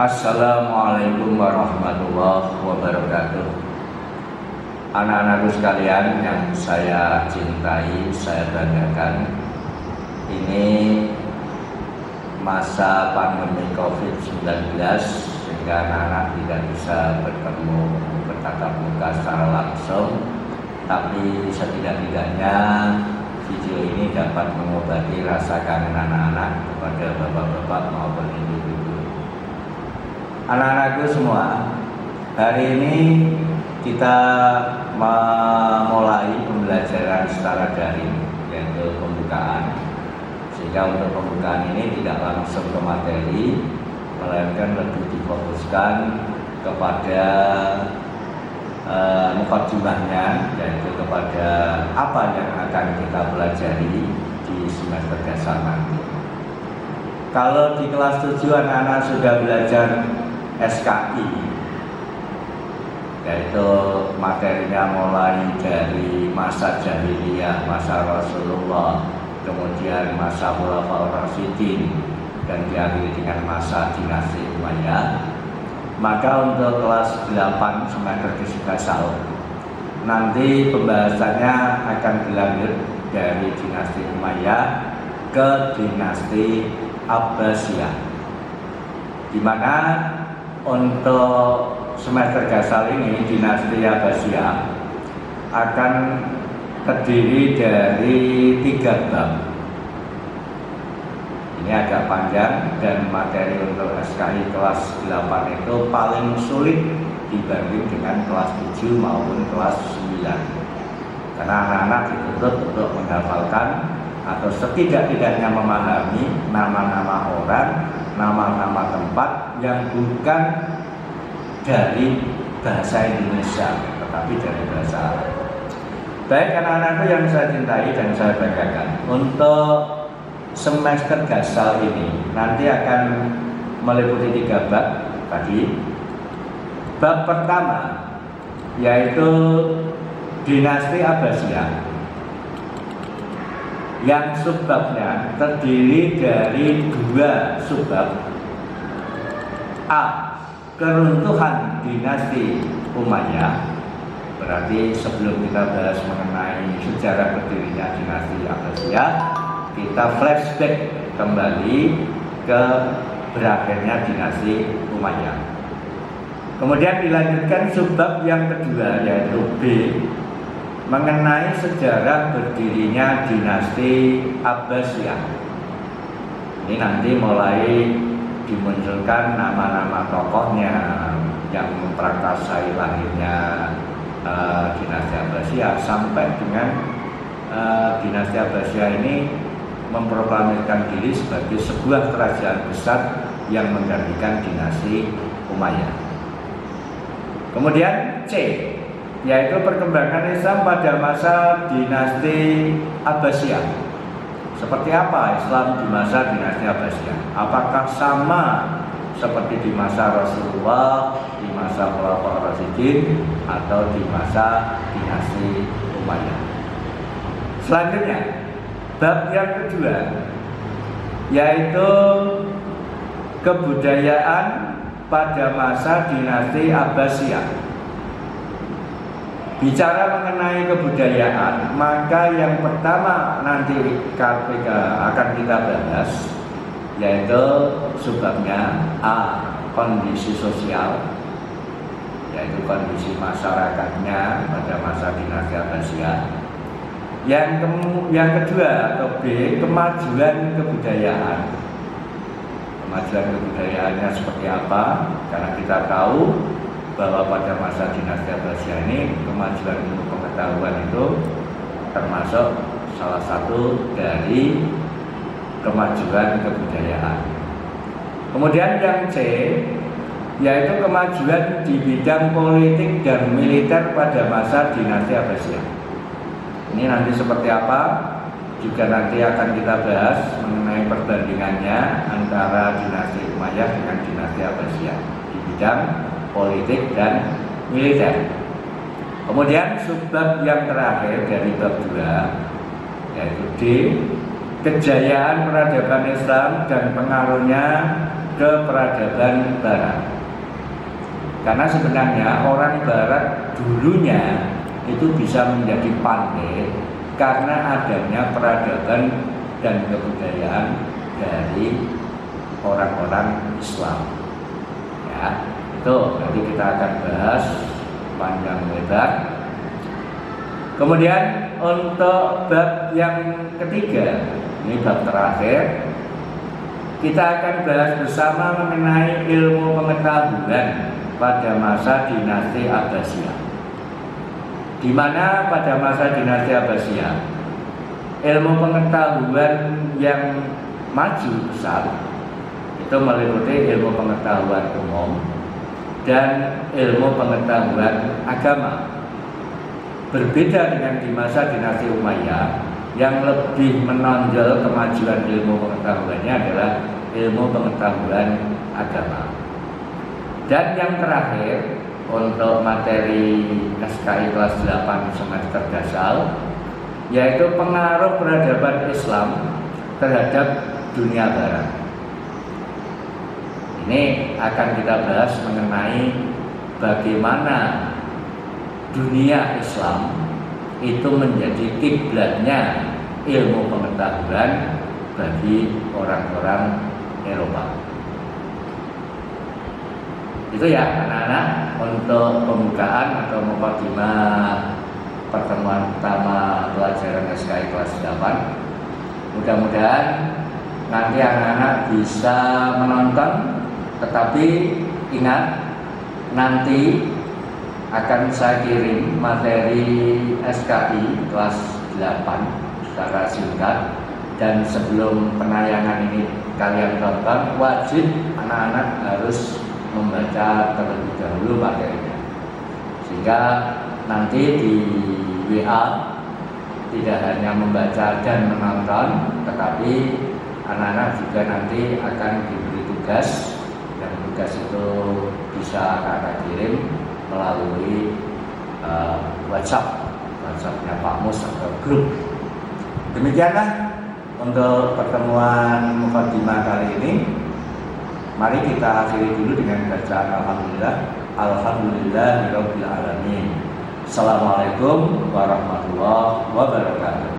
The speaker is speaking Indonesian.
Assalamualaikum warahmatullahi wabarakatuh. Anak-anakku sekalian yang saya cintai, saya banggakan, ini masa pandemi COVID-19 sehingga anak-anak tidak bisa bertemu bertatap muka secara langsung, tapi setidak-tidaknya video ini dapat mengobati rasa kangen anak-anak kepada bapak-bapak maupun ibu-ibu. Anak-anakku semua, hari ini kita memulai pembelajaran secara daring, yaitu pembukaan. Sehingga untuk pembukaan ini tidak langsung ke materi, melainkan lebih difokuskan kepada mukaddimahnya, yaitu kepada apa yang akan kita pelajari di semester dasar nanti. Kalau di kelas 7 anak-anak sudah belajar SKI, yaitu materinya mulai dari masa jahiliyah, masa Rasulullah, kemudian masa Khulafaur Rasyidin, dan diakhiri dengan masa dinasti Umayyah. Maka untuk kelas 8 semester ke-11 nanti pembahasannya akan berlanjut dari dinasti Umayyah ke dinasti Abbasiyah, di mana untuk semester dasar ini dinasti Abbasiyah akan terdiri dari 3 bab. Ini agak panjang dan materi untuk SKI kelas 8 itu paling sulit dibanding dengan kelas 7 maupun kelas 9, karena anak-anak dituntut untuk menghafalkan atau setidak-tidaknya memahami nama-nama orang, nama-nama tempat yang bukan dari bahasa Indonesia tetapi dari bahasa Arab. Baik anak-anakku yang saya cintai dan saya banggakan, untuk semester dasar ini nanti akan meliputi 3 bab tadi. Bab pertama yaitu dinasti Abbasiyah, yang subbabnya terdiri dari 2 subbab. A. Keruntuhan dinasti Umayyah. Berarti sebelum kita bahas mengenai sejarah berdirinya dinasti Abbasiyah, kita flashback kembali ke berakhirnya dinasti Umayyah. Kemudian dilanjutkan subbab yang kedua yaitu B, mengenai sejarah berdirinya dinasti Abbasiyah. Ini nanti mulai dimunculkan nama-nama tokohnya yang memprakarsai lahirnya dinasti Abbasiyah, sampai dengan dinasti Abbasiyah ini memproklamirkan diri sebagai sebuah kerajaan besar yang menggantikan dinasti Umayyah. Kemudian C, yaitu perkembangan Islam pada masa dinasti Abbasiyah. Seperti apa Islam di masa dinasti Abbasiyah? Apakah sama seperti di masa Rasulullah, di masa Khulafaur Rasyidin, atau di masa dinasti Umayyah? Selanjutnya, bab yang kedua yaitu kebudayaan pada masa dinasti Abbasiyah. Bicara mengenai kebudayaan, maka yang pertama nanti akan kita bahas yaitu subbabnya A. Kondisi sosial, yaitu kondisi masyarakatnya pada masa dinasti Abbasiyah. Yang kedua atau B. Kemajuan kebudayaan. Kemajuan kebudayaannya seperti apa? Karena kita tahu bahwa pada masa dinasti Abbasiyah ini kemajuan ilmu pengetahuan itu termasuk salah satu dari kemajuan kebudayaan. Kemudian yang C yaitu kemajuan di bidang politik dan militer pada masa dinasti Abbasiyah. Ini nanti seperti apa? Juga nanti akan kita bahas mengenai perbandingannya antara dinasti Umayyah dengan dinasti Abbasiyah di bidang politik dan militer. Kemudian subbab yang terakhir dari bab 2 yaitu D, kejayaan peradaban Islam dan pengaruhnya ke peradaban Barat. Karena sebenarnya orang Barat dulunya itu bisa menjadi pandai karena adanya peradaban dan kebudayaan dari orang-orang Islam. Ya, itu nanti kita akan bahas panjang lebar. Kemudian untuk bab yang ketiga, ini bab terakhir, kita akan bahas bersama mengenai ilmu pengetahuan pada masa dinasti Abbasiyah. Di mana pada masa dinasti Abbasiyah ilmu pengetahuan yang maju besar itu meliputi ilmu pengetahuan umum dan ilmu pengetahuan agama. Berbeda dengan di masa dinasti Umayyah yang lebih menonjol kemajuan ilmu pengetahuannya adalah ilmu pengetahuan agama. Dan yang terakhir untuk materi SKI kelas 8 semester dasar, yaitu pengaruh peradaban Islam terhadap dunia Barat. Ini akan kita bahas mengenai bagaimana dunia Islam itu menjadi kiblatnya ilmu pengetahuan bagi orang-orang Eropa. Itu ya anak-anak untuk pembukaan atau mukadimah pertemuan pertama pelajaran SKI kelas 8. Mudah-mudahan nanti anak-anak bisa menonton, tetapi ingat nanti akan saya kirim materi SKI kelas 8 secara singkat, dan sebelum penayangan ini kalian tonton, wajib anak-anak harus membaca terlebih dahulu materinya, sehingga nanti di WA tidak hanya membaca dan menonton, tetapi anak-anak juga nanti akan diberi tugas, dan tugas itu bisa anak-anak kirim melalui WhatsApp-nya Pak Mus atau grup. Demikianlah untuk pertemuan mukadimah kali ini. Mari kita akhiri dulu dengan bacaan alhamdulillah. Alhamdulillahirabbil alamin. Assalamualaikum warahmatullahi wabarakatuh.